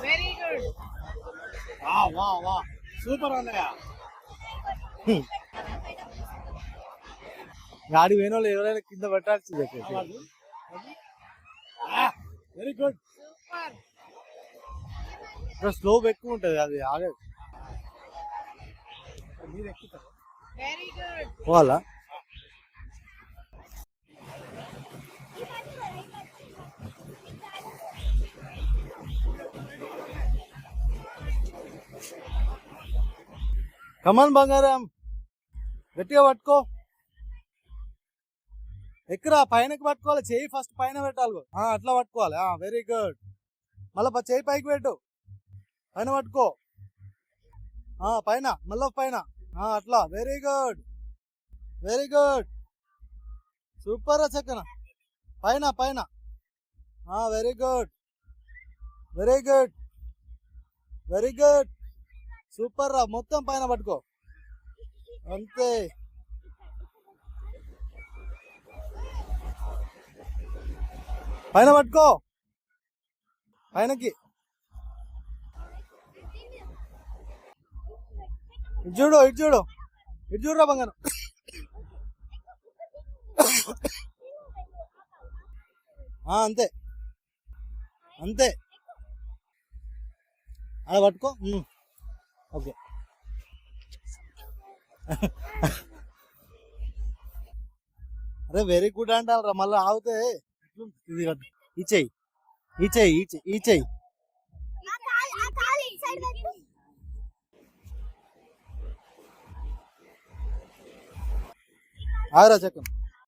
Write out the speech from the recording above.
Very good. వా వా super అన్నయ్య. గాడి పోయిన వాళ్ళు ఎవరైనా కింద పెట్టాల్సిందే. Very good. సూపర్. స్లోప్ ఎక్కువ ఉంటుంది, అది ఆగదు. మీరు ఎక్కుతారు. Very good. పోవాలా? కమాన్ బంగారం, గట్టిగా పట్టుకో. ఎక్కరా పైనకి పట్టుకోవాలి, చెయ్యి ఫస్ట్ పైన పెట్టాలి. అట్లా పట్టుకోవాలి. Very good. మళ్ళీ చెయ్యి పైకి పెట్టు, పైన పట్టుకో. పైన మళ్ళీ పైన. అట్లా. Very good, very good. Super రా చక్కన. పైన పైన. Very good, very good, very good. Super రా. మొత్తం పైన పట్టుకో, అంతే. పైన పట్టుకో, పైనకి. ఇటు చూడు, ఇటు చూడు, ఇటు చూడురా బంగారం. అంతే అంతే. అలా పట్టుకో. ఓకే. అరే వెరీ గుడ్ అంటారా, మళ్ళీ ఆగితే ఇది ఈ చెయ్యి, ఈ చెయ్యి, ఈ చెయ్యి. ఆగరా చక్కం.